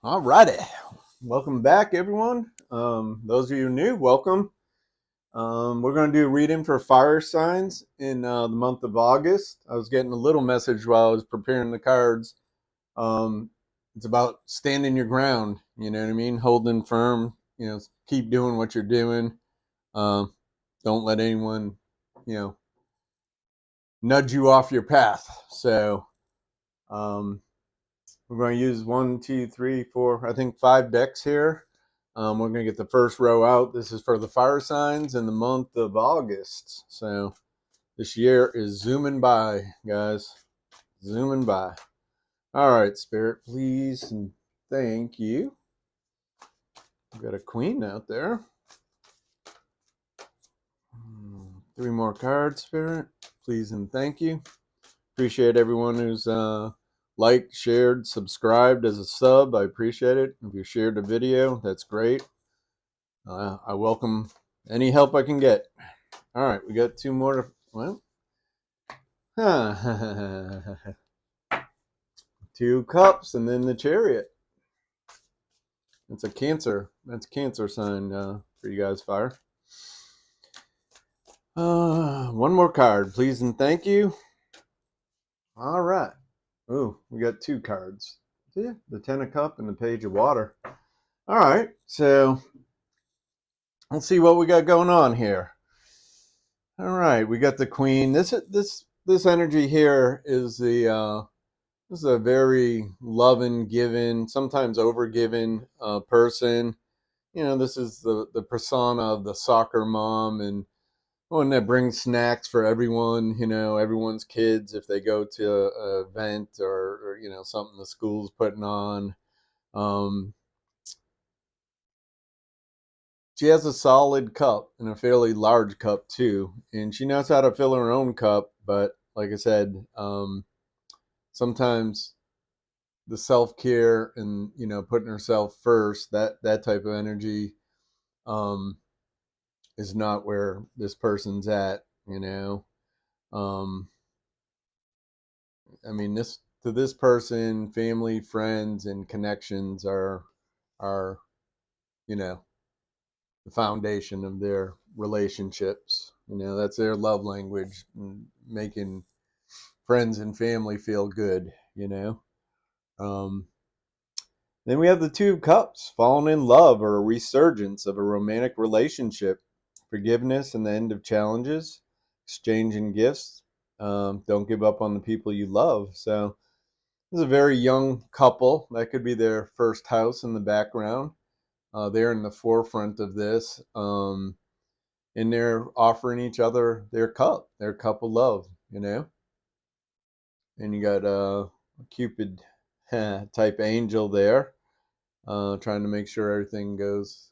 All righty. Welcome back, everyone. Those of you new, welcome. We're going to do a reading for fire signs in the month of August. I was getting a little message while I was preparing the cards. Um, it's about standing your ground, you know what I mean? Holding firm, keep doing what you're doing. Um, don't let anyone, you know, nudge you off your path. So, um, we're going to use 1, 2, 3, 4, I think 5 decks here. We're going to get the first row out. This is for the fire signs in the month of August. So this year is zooming by, guys. Zooming by. All right, Spirit, please and thank you. We've got a queen out there. 3 more cards, Spirit. Please and thank you. Appreciate everyone who's liked, shared, subscribed as a sub. I appreciate it. If you shared the video, that's great. I welcome any help I can get. All right, we got 2 more. Well, 2 cups and then the chariot. It's a Cancer. That's Cancer sign for you guys, fire. 1 more card, please and thank you. All right. Ooh, we got 2 cards. Yeah, the 10 of cup and the page of water. All right, so let's see what we got going on here. All right, we got the queen. This energy here is this is a very loving, giving, sometimes overgiven person. This is the persona of the soccer mom and one that brings snacks for everyone. Everyone's kids if they go to an event or something the school's putting on. She has a solid cup and a fairly large cup too, and she knows how to fill her own cup. But like I said, sometimes the self-care and putting herself first, that type of energy is not where this person's at. um I mean, this to this person, family, friends, and connections are you know the foundation of their relationships. That's their love language, making friends and family feel good. um Then we have the 2 of cups, falling in love or a resurgence of a romantic relationship, forgiveness and the end of challenges, exchanging gifts. Don't give up on the people you love. So this is a very young couple. That could be their first house in the background. They're in the forefront of this. And they're offering each other their cup of love, And you got a Cupid type angel there, trying to make sure everything goes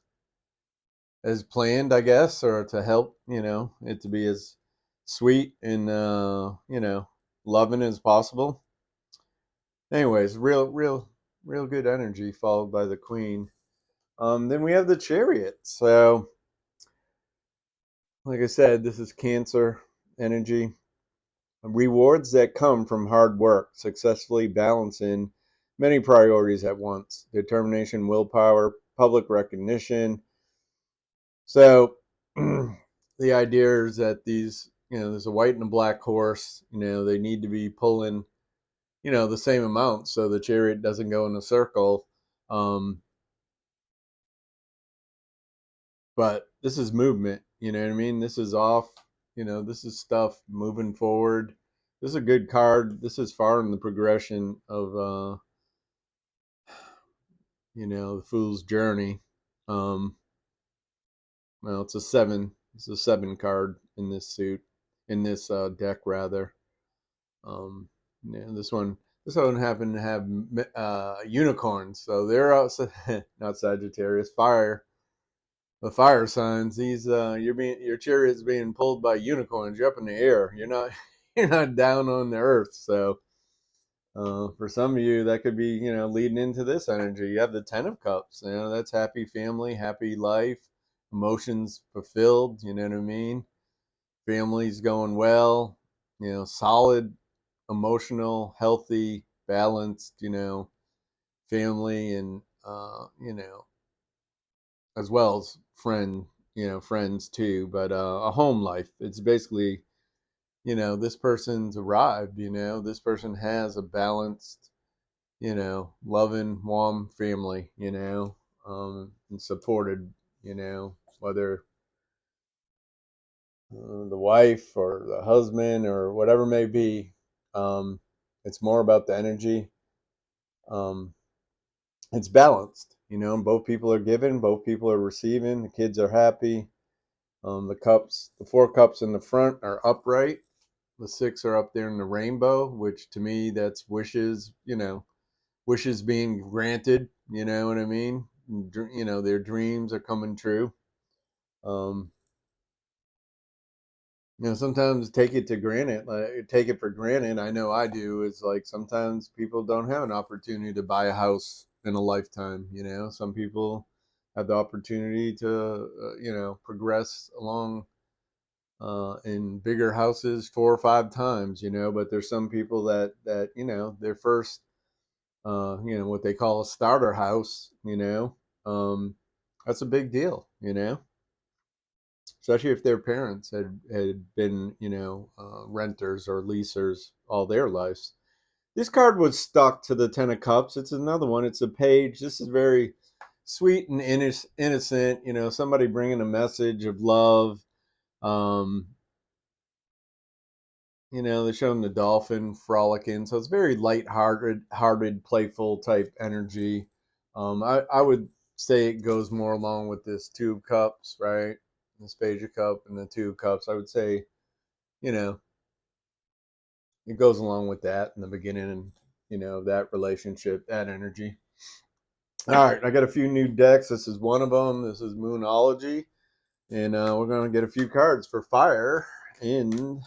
as planned, I guess, or to help, it to be as sweet and, loving as possible. Anyways, real good energy followed by the queen. Then we have the chariot. So, like I said, this is Cancer energy. Rewards that come from hard work, successfully balancing many priorities at once. Determination, willpower, public recognition. So the idea is that there's a white and a black horse. They need to be pulling, the same amount so the chariot doesn't go in a circle. But this is movement. You know what I mean? This is off. This is stuff moving forward. This is a good card. This is far in the progression of, the Fool's Journey. Um, well, it's a 7. It's a 7 card in this suit, in this deck rather. Um, yeah, this one happened to have unicorns, so they're also not Sagittarius. The fire signs. Your chariot's being pulled by unicorns. You're up in the air. You're not you're not down on the earth. So for some of you, that could be leading into this energy. You have the 10 of Cups. That's happy family, happy life, emotions fulfilled. You know what I mean? Family's going well. Solid, emotional, healthy, balanced. Family and you know, as well as friends too, but a home life. It's basically, this person's arrived, this person has a balanced, loving, warm family, and supported, whether the wife or the husband or whatever may be. Um, it's more about the energy. Um, it's balanced, both people are giving, both people are receiving, the kids are happy. The 4 cups in the front are upright. The 6 are up there in the rainbow, which to me, that's wishes, wishes being granted. You know what I mean? Their dreams are coming true. Um, sometimes take it for granted. I know I do. Is like sometimes people don't have an opportunity to buy a house in a lifetime. Some people have the opportunity to, progress along in bigger houses 4 or 5 times. But there's some people that their first, what they call a starter house. That's a big deal. Especially if their parents had been, renters or leasers all their lives. This card was stuck to the 10 of cups. It's another one. It's a page. This is very sweet and innocent. Somebody bringing a message of love. Um, they're showing the dolphin frolicking, so it's very hearted, playful type energy. I would say it goes more along with this 2 of cups, right? This page of cup and the 2 of cups. I would say, you know, it goes along with that in the beginning, and that relationship, that energy. All right, I got a few new decks. This is one of them. This is Moonology, and we're gonna get a few cards for fire in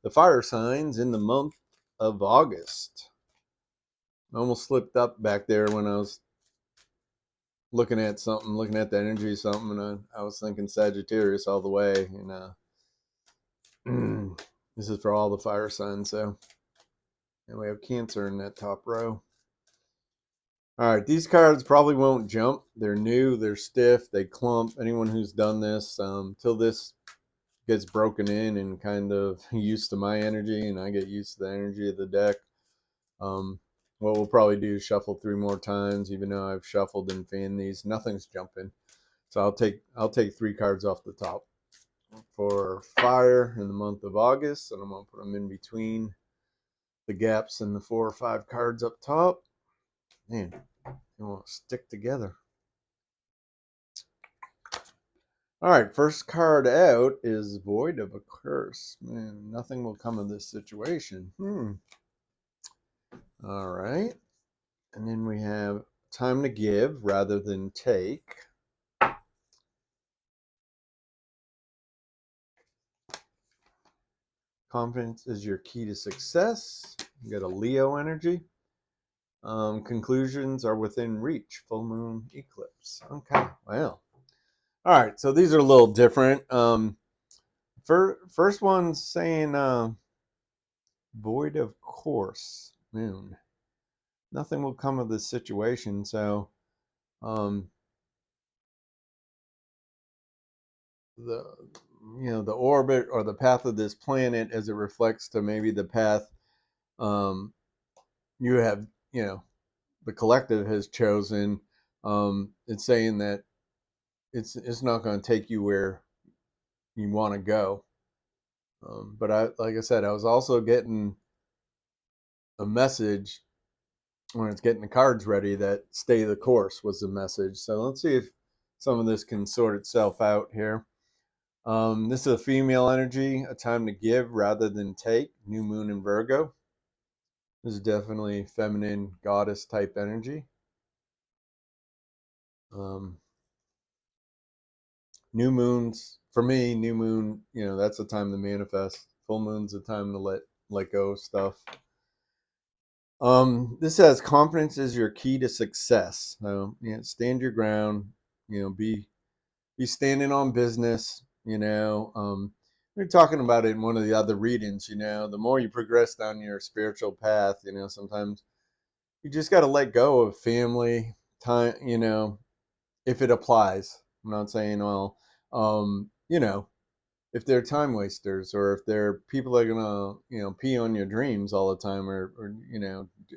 the fire signs in the month of August. I almost slipped up back there when I was looking at the energy of something, and I was thinking Sagittarius all the way. And this is for all the fire signs. So, and we have Cancer in that top row. All right, these cards probably won't jump. They're new, they're stiff, they clump. Anyone who's done this, till this gets broken in and kind of used to my energy, and I get used to the energy of the deck. What we'll probably do is shuffle 3 more times, even though I've shuffled and fanned these. Nothing's jumping. So I'll take 3 cards off the top for fire in the month of August, and I'm gonna put them in between the gaps in the 4 or 5 cards up top. Man, they won't stick together. All right, first card out is Void of a Curse. Man, nothing will come of this situation. All right. And then we have Time to Give rather than Take. Confidence is your key to success. You got a Leo energy. Conclusions are within reach. Full moon eclipse. Okay, well. All right, so these are a little different. First one's saying void of course, moon. Nothing will come of this situation. So the the orbit or the path of this planet as it reflects to maybe the path you have, the collective has chosen. It's saying that it's not going to take you where you want to go. But like I said, I was also getting a message when it's getting the cards ready that stay the course was the message. So let's see if some of this can sort itself out here. This is a female energy, a time to give rather than take. New moon in Virgo. This is definitely feminine goddess type energy. New moons, for me, new moon, that's the time to manifest. Full moon's the time to let go of stuff. This says confidence is your key to success. So, stand your ground. Be standing on business. We were talking about it in one of the other readings. The more you progress down your spiritual path, sometimes you just got to let go of family, time, if it applies. I'm not saying, well, if they're time wasters, or if they're people that are gonna, pee on your dreams all the time, or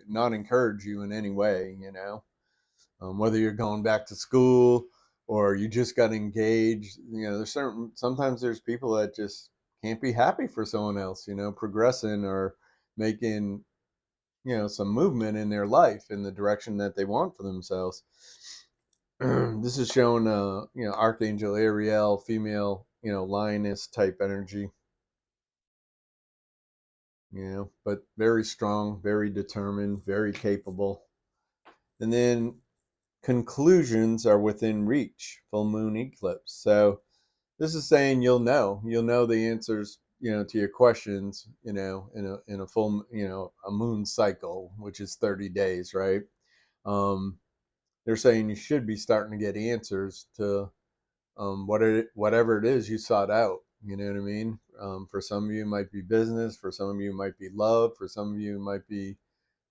not encourage you in any way, whether you're going back to school or you just got engaged. Sometimes there's people that just can't be happy for someone else, progressing or making, some movement in their life in the direction that they want for themselves. This is showing, Archangel Ariel, female, lioness type energy, but very strong, very determined, very capable. And then conclusions are within reach, full moon eclipse. So this is saying you'll know the answers, to your questions, in a full, a moon cycle, which is 30 days, right? Um, they're saying you should be starting to get answers to, whatever it is you sought out. You know what I mean? For some of you, it might be business. For some of you, it might be love. For some of you, it might be,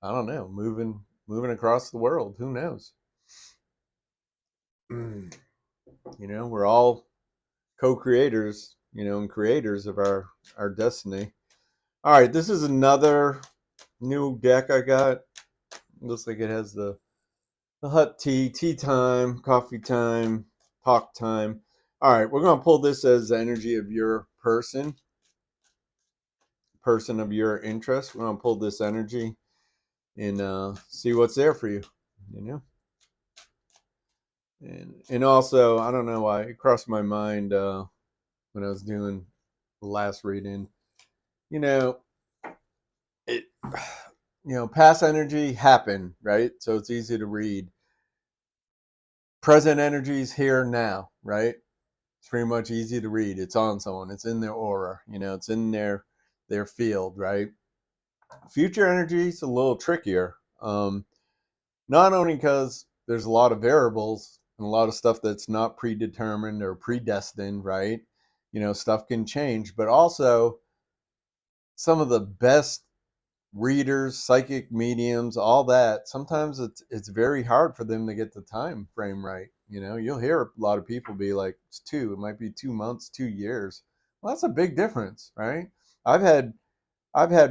I don't know, moving across the world. Who knows? We're all co-creators, and creators of our destiny. All right, this is another new deck I got. Looks like it has the hot tea time, coffee time, talk time. All right, we're gonna pull this as the energy of your person of your interest. We're gonna pull this energy and see what's there for you. You know, and also, I don't know why it crossed my mind when I was doing the last reading. You know, it. Past energy happened, right? So it's easy to read. Present energy is here now, right? It's pretty much easy to read. It's on someone. It's in their aura. It's in their field, right? Future energy is a little trickier. Not only because there's a lot of variables and a lot of stuff that's not predetermined or predestined, right? Stuff can change, but also some of the best readers, psychic mediums, all that, sometimes it's very hard for them to get the time frame right. You'll hear a lot of people be like, it might be 2 months, 2 years. Well, that's a big difference, right? I've had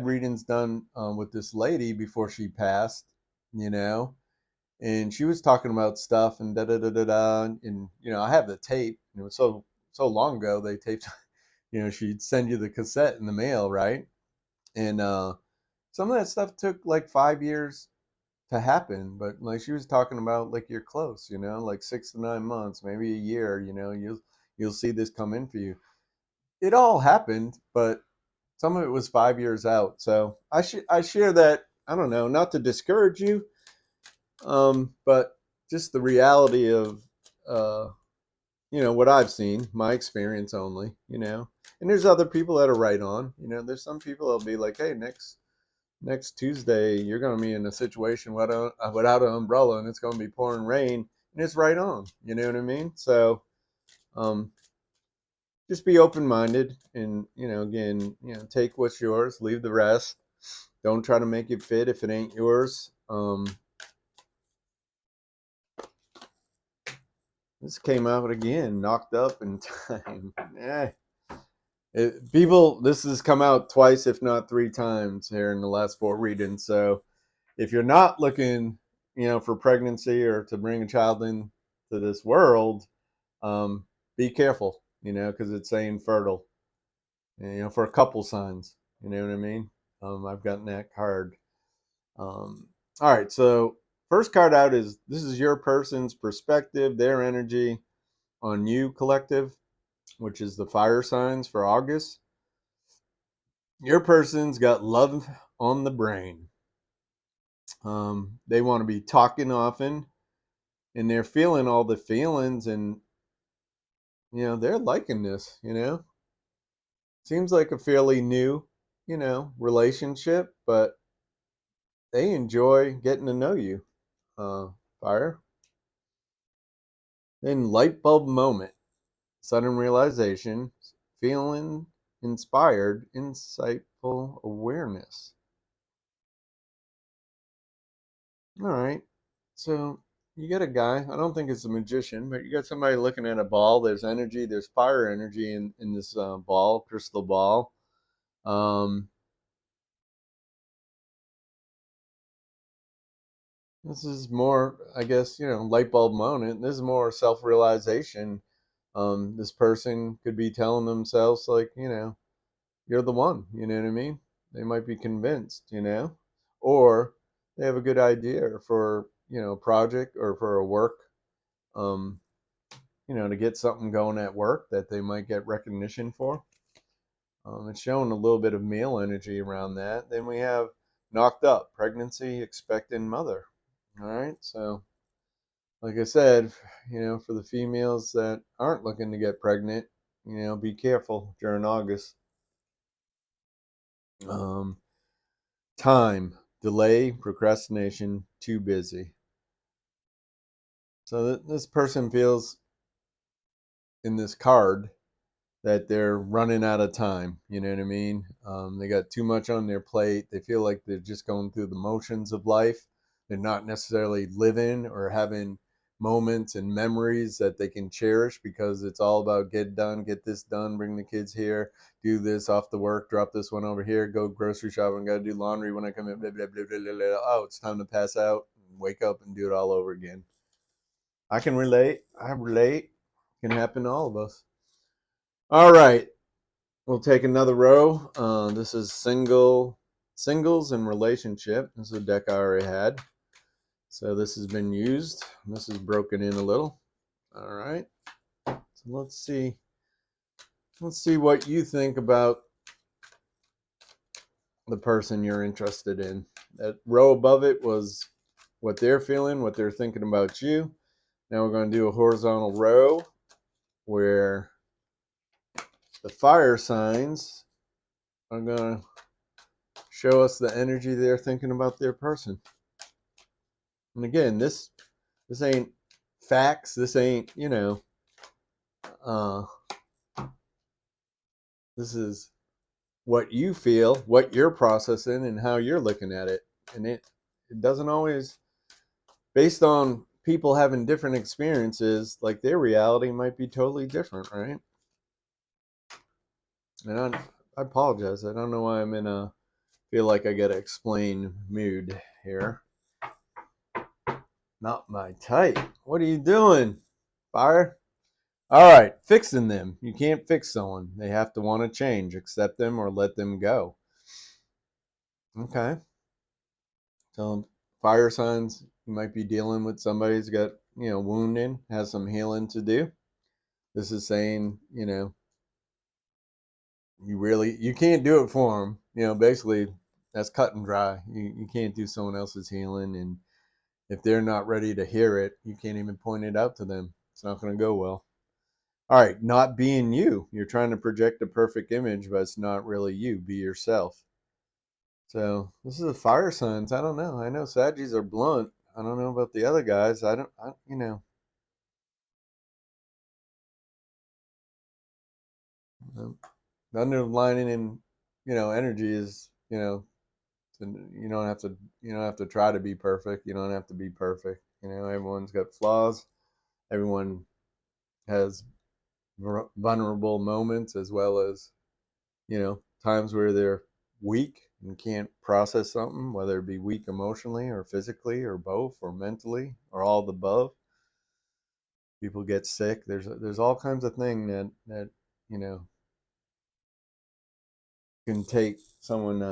readings done with this lady before she passed, you know, and she was talking about stuff and da da da da da, and I have the tape. It was so long ago they taped. She'd send you the cassette in the mail, right? And some of that stuff took like 5 years to happen, but like she was talking about, like, you're close, like 6 to 9 months, maybe a year. You'll see this come in for you. It all happened, but some of it was 5 years out. So I share that. I don't know, not to discourage you, but just the reality of uh, what I've seen, my experience only. And there's other people that are right on. There's some people that'll be like, hey, next Tuesday, you're going to be in a situation without an umbrella, and it's going to be pouring rain, and it's right on. You know what I mean? So, um, just be open minded, and again, take what's yours, leave the rest. Don't try to make it fit if it ain't yours. This came out again, knocked up in time. This has come out twice, if not three times, here in the last four readings. So if you're not looking, for pregnancy or to bring a child into this world, be careful, because it's saying fertile, for a couple signs. You know what I mean? I've gotten that card. All right, so first card out is, this is your person's perspective, their energy on you, collective, which is the fire signs for August. Your person's got love on the brain. They want to be talking often, and they're feeling all the feelings, and they're liking this. Seems like a fairly new, relationship, but they enjoy getting to know you. Fire. Then light bulb moment, sudden realization, feeling inspired, insightful awareness. All right. So, you get a guy. I don't think it's a magician, but you got somebody looking at a ball. There's energy. There's fire energy in this ball, crystal ball. Um, this is more, I guess, light bulb moment. This is more self-realization. This person could be telling themselves, like, you're the one. You know what I mean? They might be convinced, or they have a good idea for, a project or for a work. Um, to get something going at work that they might get recognition for. It's showing a little bit of male energy around that. Then we have knocked up, pregnancy, expectant mother. All right. So, like I said, for the females that aren't looking to get pregnant, be careful during August. Um, Time, delay, procrastination, too busy. So this person feels in this card that they're running out of time. You know what I mean? They got too much on their plate. They feel like they're just going through the motions of life. They're not necessarily living or having moments and memories that they can cherish, because it's all about get done, get this done, bring the kids here, do this off the work, drop this one over here, go grocery shopping, got to do laundry when I come in, blah, blah, blah, blah, blah, blah. Oh, it's time to pass out, wake up and do it all over again. I can relate. I relate. It can happen to all of us. All right. We'll take another row. This is singles and relationship. This is a deck I already had. So this has been used. This is broken in a little. All right. So let's see. Let's see what you think about the person you're interested in. That row above it was what they're feeling, what they're thinking about you. Now we're going to do a horizontal row where the fire signs are going to show us the energy they're thinking about their person. And again, this ain't facts. This ain't, uh, this is what you feel, what you're processing, and how you're looking at it. And it doesn't always, based on people having different experiences, like their reality might be totally different, right? And I apologize. I don't know why I'm in a feel like I gotta explain mood here. Not my type. What are you doing, fire? All right, fixing them. You can't fix someone. They have to want to change, accept them, or let them go. Okay. So fire signs, you might be dealing with somebody who's got, wounding, has some healing to do. This is saying, you can't do it for them. Basically that's cut and dry. You can't do someone else's healing, and if they're not ready to hear it, you can't even point it out to them. It's not going to go well. All right, not being you. You're trying to project a perfect image, but it's not really you. Be yourself. So this is a fire signs. I don't know. I know Saggies are blunt. I don't know about the other guys. The underlining in, energy is, you don't have to try to be perfect. You don't have to be perfect. Everyone's got flaws. Everyone has vulnerable moments, as well as, times where they're weak and can't process something, whether it be weak emotionally or physically or both or mentally or all the above. People get sick. There's all kinds of things that you know can take someone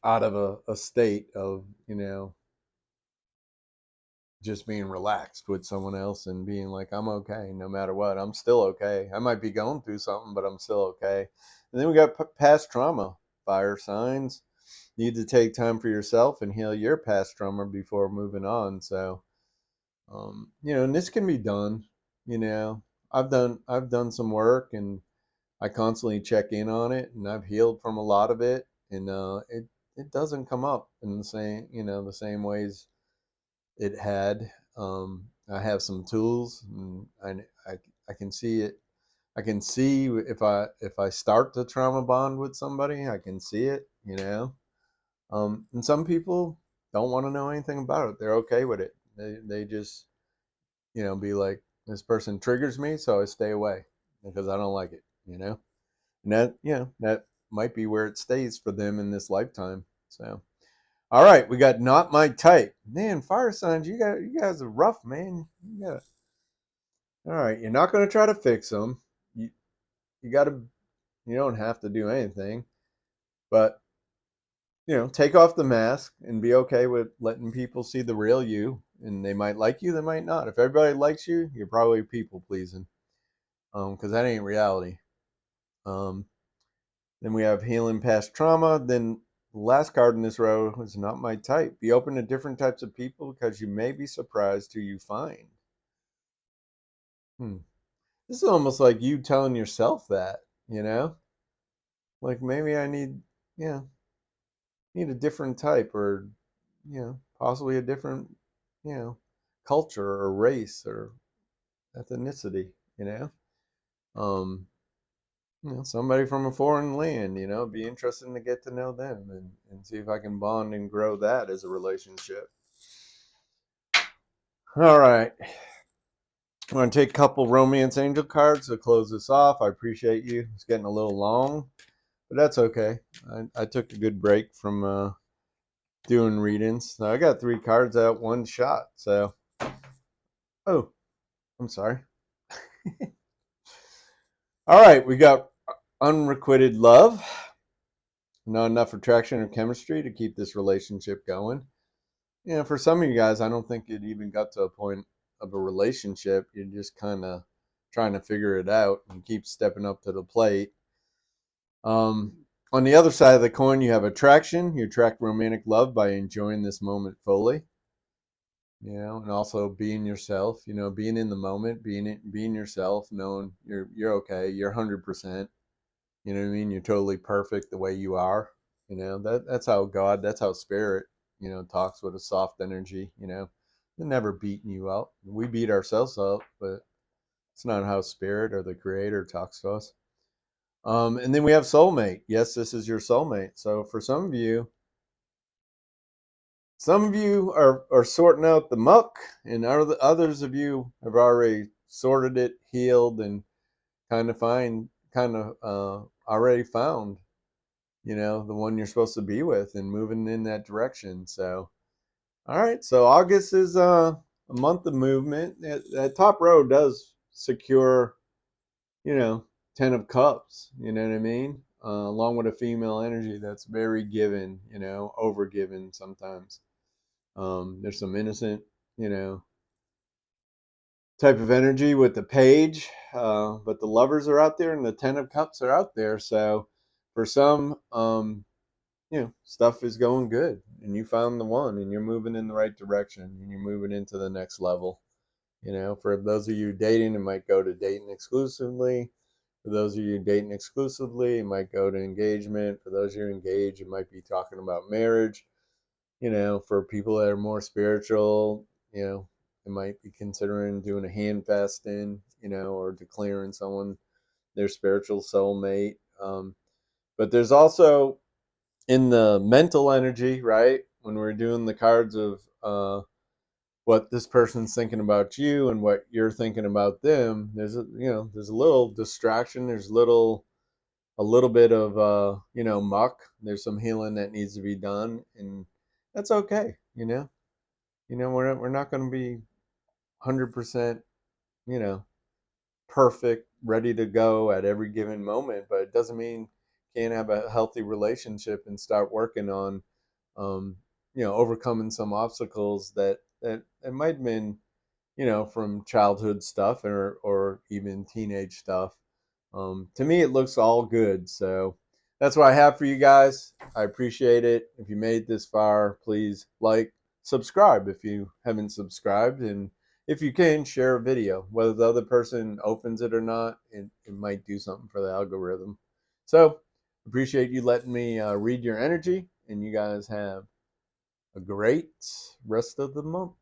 out of a state of, just being relaxed with someone else and being like, I'm okay no matter what. I'm still okay. I might be going through something, but I'm still okay. And then we got past trauma. Fire signs. Need to take time for yourself and heal your past trauma before moving on. So, and this can be done. You know, I've done some work, and I constantly check in on it, and I've healed from a lot of it, and it doesn't come up in the same ways it had. I have some tools, and I can see it. I can see if I start to trauma bond with somebody, I can see it. And some people don't want to know anything about it. They're okay with it. They just, be like, this person triggers me, so I stay away because I don't like it, And that might be where it stays for them in this lifetime. So, all right, we got not my type. Man, fire signs, you guys are rough, man. All right, you're not going to try to fix them. You got to you don't have to do anything, but take off the mask and be okay with letting people see the real you. And they might like you, they might not. If everybody likes you, you're probably people pleasing, because that ain't reality. Um, then we have healing past trauma. Then the last card in this row is not my type. Be open to different types of people because you may be surprised who you find. This is almost like you telling yourself that, like maybe I yeah, need a different type, or possibly a different, you know, culture or race or ethnicity, you know. Um, somebody from a foreign land, be interesting to get to know them and see if I can bond and grow that as a relationship. All right. I'm going to take a couple romance angel cards to close this off. I appreciate you. It's getting a little long, but that's okay. I took a good break from doing readings. So I got 3 cards out one shot. So, oh, I'm sorry. All right, we got unrequited love. Not enough attraction or chemistry to keep this relationship going. For some of you guys, I don't think it even got to a point of a relationship. You're just kind of trying to figure it out and keep stepping up to the plate. On the other side of the coin, you have attraction. You attract romantic love by enjoying this moment fully. And also being yourself. Being in the moment, being yourself, knowing you're okay, you're 100%. You know what I mean? You're totally perfect the way you are. That's how God, that's how spirit, talks with a soft energy. They're never beating you up. We beat ourselves up, but it's not how spirit or the creator talks to us. And then we have soulmate. Yes, this is your soulmate. So for some of you are sorting out the muck, and others of you have already sorted it, healed, and already found the one you're supposed to be with and moving in that direction. So, all right. So August is a month of movement. That top row does secure, 10 of cups, you know what I mean? Along with a female energy that's very given, over given sometimes. There's some innocent, you know, type of energy with the page, but the lovers are out there and the 10 of cups are out there. So for some, stuff is going good and you found the one and you're moving in the right direction and you're moving into the next level. For those of you dating, it might go to dating exclusively. For those of you dating exclusively, it might go to engagement. For those of you engaged, it might be talking about marriage. For people that are more spiritual, it might be considering doing a hand fasting, or declaring someone their spiritual soulmate. But there's also in the mental energy, right? When we're doing the cards of what this person's thinking about you and what you're thinking about them, there's a little distraction. There's a little bit of muck. There's some healing that needs to be done, and that's okay. We're not going to be 100%, you know, perfect, ready to go at every given moment, but it doesn't mean you can't have a healthy relationship and start working on, um, overcoming some obstacles that might have been, from childhood stuff or even teenage stuff. To me, it looks all good. So that's what I have for you guys. I appreciate it. If you made this far, please subscribe if you haven't subscribed, and if you can, share a video. Whether the other person opens it or not, it might do something for the algorithm. So appreciate you letting me read your energy, and you guys have a great rest of the month.